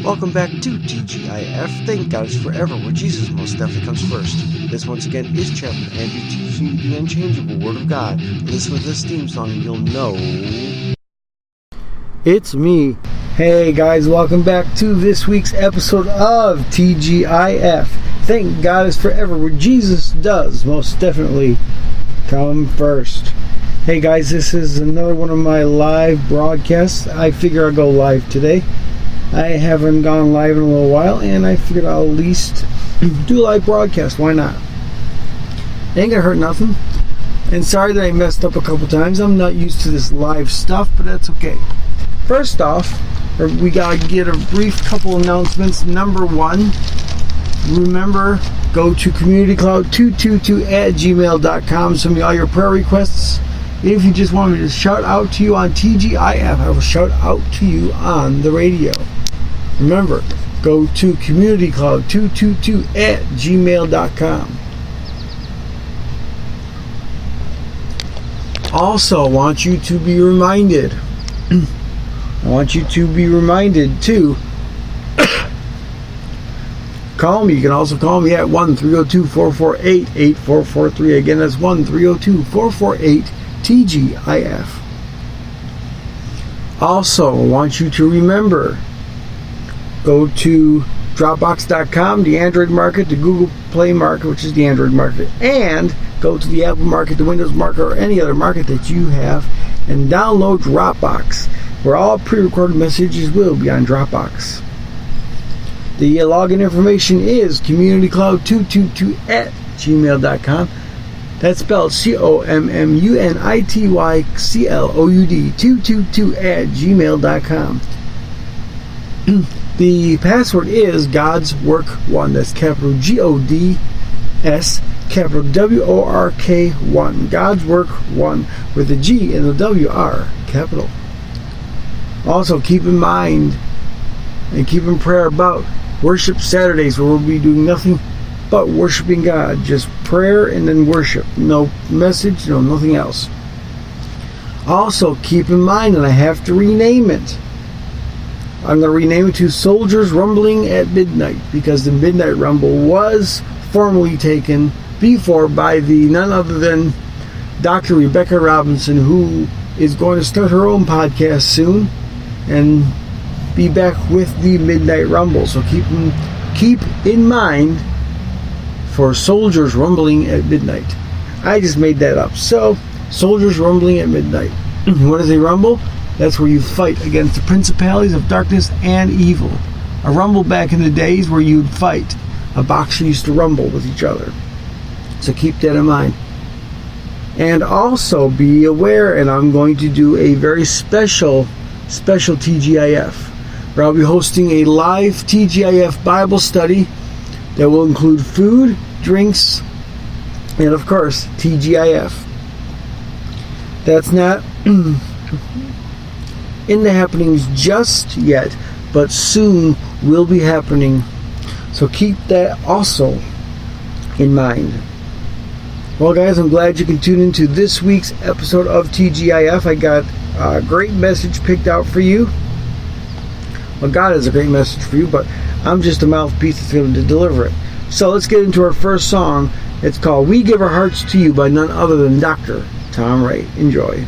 Welcome back to TGIF. Thank God it's forever, where Jesus most definitely comes first. This once again is Chaplain Andrew teaching you the unchangeable Word of God. Listen with this theme song and you'll know it's me. Hey guys, welcome back to this week's episode of TGIF. Thank God it's forever, where Jesus does most definitely come first. Hey guys, this is another one of my live broadcasts. I figure I'll go live today. I haven't gone live in a little while, and I figured I'll at least do a live broadcast. Why not? Ain't gonna hurt nothing. And sorry that I messed up a couple times. I'm not used to this live stuff, but that's okay. First off, we gotta get a brief couple announcements. Number one, remember, go to communitycloud222@gmail.com. Send me all your prayer requests. If you just want me to shout out to you on TGIF, I will shout out to you on the radio. Remember, go to communitycloud222@gmail.com. Also, I want you to be reminded to call me. You can also call me at 1-302-448-8443. Again, that's 1-302-448-TGIF. Also, I want you to remember, go to Dropbox.com, the Android market, the Google Play market, which is the Android market, and go to the Apple market, the Windows market, or any other market that you have, and download Dropbox, where all pre-recorded messages will be on Dropbox. The login information is communitycloud222@gmail.com. That's spelled COMMUNITYCLOUD222@gmail.com. The password is God's Work 1. That's capital GODS, capital WORK 1. God's Work 1, where the G and the W are capital. Also, keep in mind and keep in prayer about Worship Saturdays, where we'll be doing nothing but worshiping God. Just prayer and then worship. No message, no nothing else. Also, keep in mind that I have to rename it. I'm going to rename it to Soldiers Rumbling at Midnight, because the Midnight Rumble was formally taken before by the none other than Dr. Rebecca Robinson, who is going to start her own podcast soon and be back with the Midnight Rumble. So keep in mind for Soldiers Rumbling at Midnight. I just made that up. So, Soldiers Rumbling at Midnight. What is a rumble? That's where you fight against the principalities of darkness and evil. A rumble back in the days where you'd fight. A boxer used to rumble with each other. So keep that in mind. And also be aware, and I'm going to do a very special TGIF, where I'll be hosting a live TGIF Bible study that will include food, drinks, and of course, TGIF. That's not in the happenings just yet, but soon will be happening. So keep that also in mind. Well guys, I'm glad you can tune into this week's episode of TGIF. I got a great message picked out for you. Well, God has a great message for you, but I'm just a mouthpiece that's going to deliver it. So let's get into our first song. It's called We Give Our Hearts to You by none other than Dr. Tom Ray. Enjoy.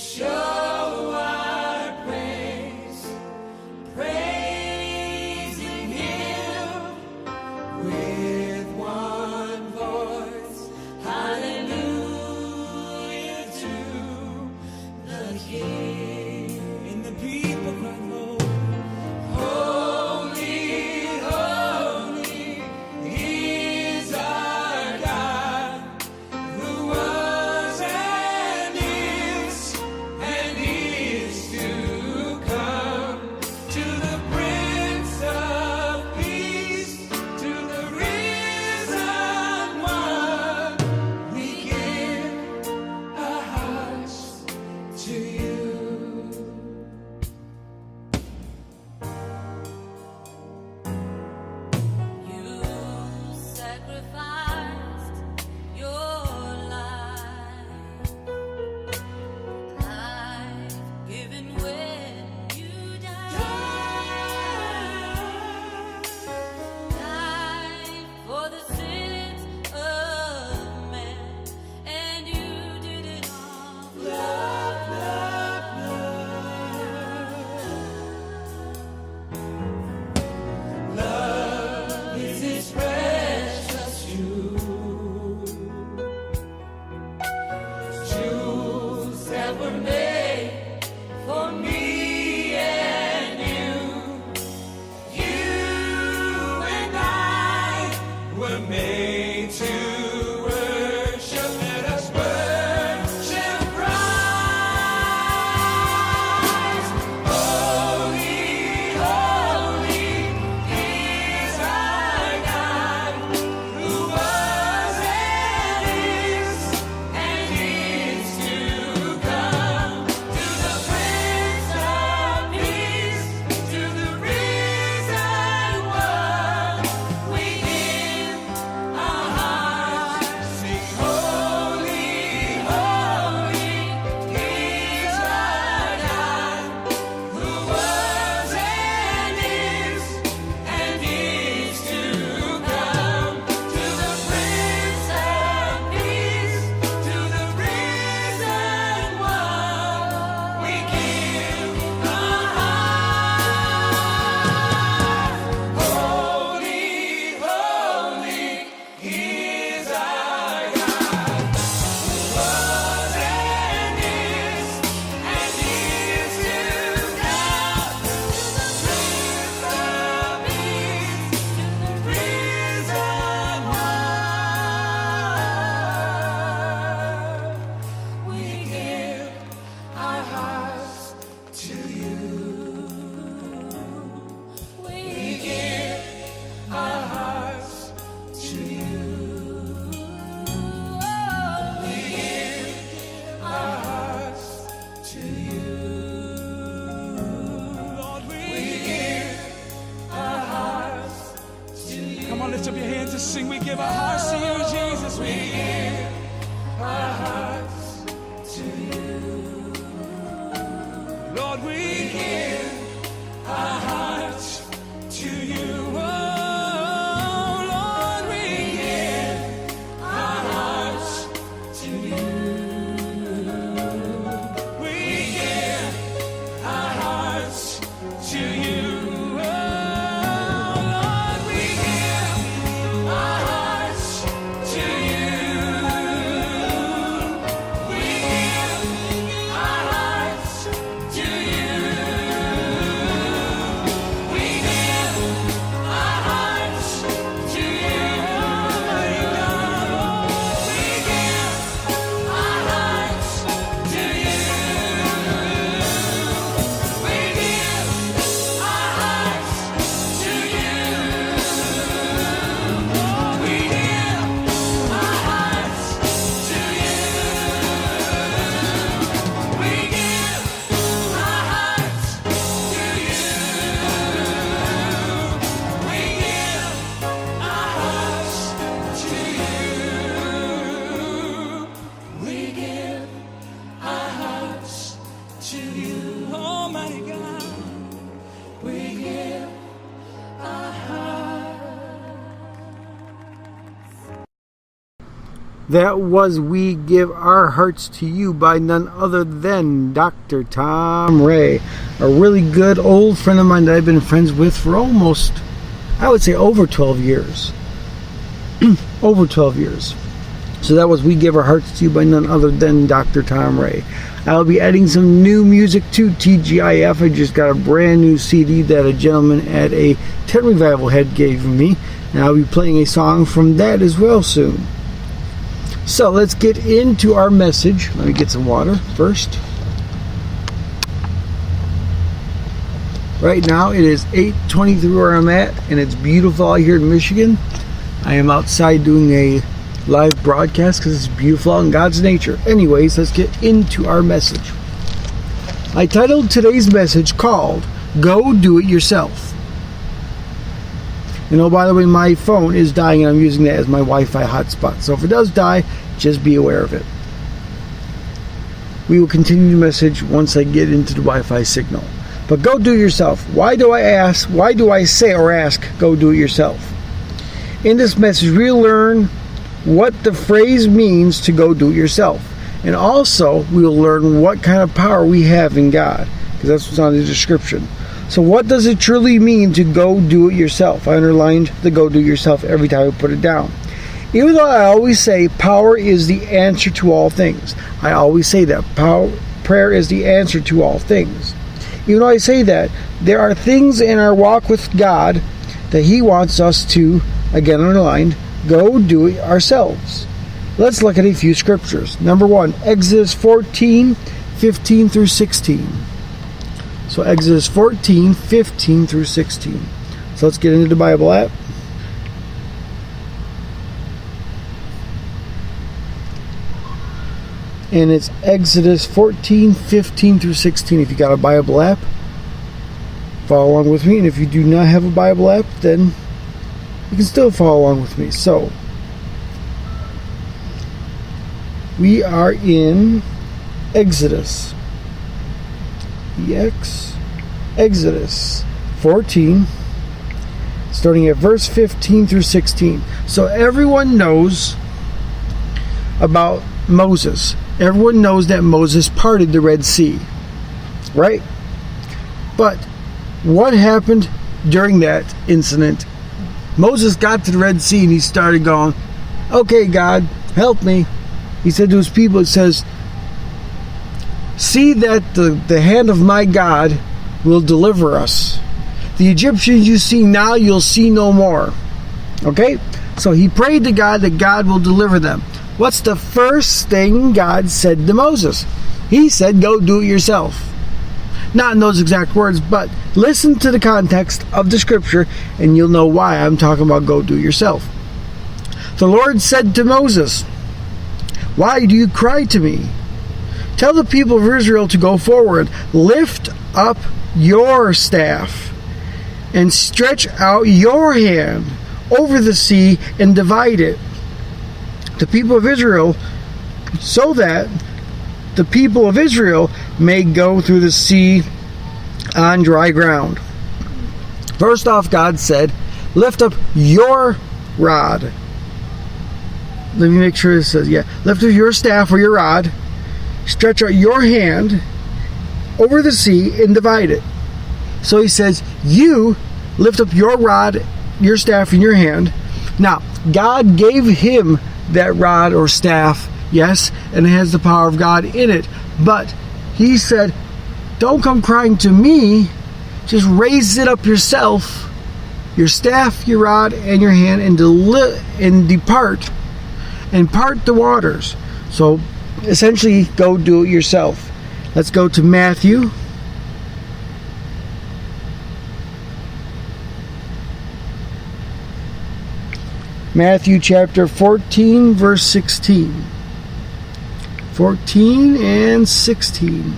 show our praise, praising Him with one voice. Hallelujah to the King. And the people cry, holy, holy is our God, who was and is to come. To the Prince of Peace, to the risen one, we give our hearts to you. You sacrificed your life given when you died for the sins of man, and you did it all. Love is His precious jewels that were made for me and you. You and I were made to worship. Let us worship Christ. Holy, holy is our God, who was and is to come. To the Prince of Peace, to the risen one, we give our hearts. Sing, holy, holy is our God, who was and is to come. To the Prince of Peace, to the risen one, we give our hearts. Holy, holy is our God, who was and is to come. To the Prince of Peace, to the risen one, we give our hearts to you. We give our hearts to you. We give our hearts to you. Lord, we give our hearts to you. Come on, lift up your hands and sing. We give our hearts to you, Jesus. We give our hearts to you. Lord, we give Our hearts to you. Oh, Lord, we give Our hearts to you. we give Our hearts to you. Oh, Lord, we Our hearts to you. We give our hearts to you. We give That was We Give Our Hearts to You by none other than Dr. Tom Ray, a really good old friend of mine that I've been friends with for almost, I would say, over 12 years. Over 12 years. So that was We Give Our Hearts to You by none other than Dr. Tom Ray. I'll be adding some new music to TGIF. I just got a brand new CD that a gentleman at a tent revival had gave me, and I'll be playing a song from that as well soon. So let's get into our message. Let me get some water first. Right now it is 8:23 where I'm at, and it's beautiful out here in Michigan. I am outside doing a live broadcast because it's beautiful out in God's nature. Anyways, let's get into our message. I titled today's message called Go Do It Yourself. And oh, by the way, my phone is dying and I'm using that as my Wi-Fi hotspot. So if it does die, just be aware of it. We will continue the message once I get into the Wi-Fi signal. But go do it yourself. Why do I say or ask, go do it yourself? In this message, we'll learn what the phrase means to go do it yourself. And also, we'll learn what kind of power we have in God, because that's what's on the description. So what does it truly mean to go do it yourself? I underlined the go do it yourself every time I put it down. Even though I always say power is the answer to all things. I always say that. Prayer is the answer to all things. Even though I say that, there are things in our walk with God that He wants us to, again underlined, go do it ourselves. Let's look at a few scriptures. Number 1, Exodus 14, 15 through 16. So Exodus 14, 15 through 16. So let's get into the Bible app. And it's Exodus 14, 15 through 16. If you got a Bible app, follow along with me. And if you do not have a Bible app, then you can still follow along with me. So, we are in Exodus. Exodus 14, starting at verse 15 through 16. So everyone knows about Moses. Everyone knows that Moses parted the Red Sea, right? But what happened during that incident? Moses got to the Red Sea and he started going, okay, God, help me. He said to his people, it says, see that the hand of my God will deliver us. The Egyptians you see now, you'll see no more. Okay? So he prayed to God that God will deliver them. What's the first thing God said to Moses? He said, go do it yourself. Not in those exact words, but listen to the context of the scripture and you'll know why I'm talking about go do it yourself. The Lord said to Moses, why do you cry to me? Tell the people of Israel to go forward. Lift up your staff and stretch out your hand over the sea and divide it. The people of Israel, so that the people of Israel may go through the sea on dry ground. First off, God said, lift up your rod. Let me make sure it says, lift up your staff or your rod, stretch out your hand over the sea and divide it. So he says, you lift up your rod, your staff in your hand. Now, God gave him that rod or staff, yes, and it has the power of God in it. But he said, don't come crying to me, just raise it up yourself, your staff, your rod, and your hand, and depart, and part the waters. So essentially, go do it yourself. Let's go to Matthew. Matthew chapter 14, verse 16. 14 and 16.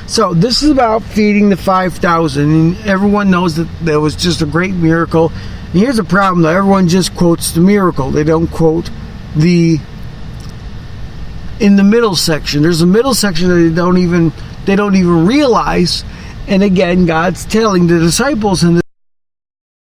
So this is about feeding the 5,000, and everyone knows that that was just a great miracle. And here's the problem, though. Everyone just quotes the miracle. They don't quote in the middle section. There's a middle section that they don't even realize. And again, God's telling the disciples in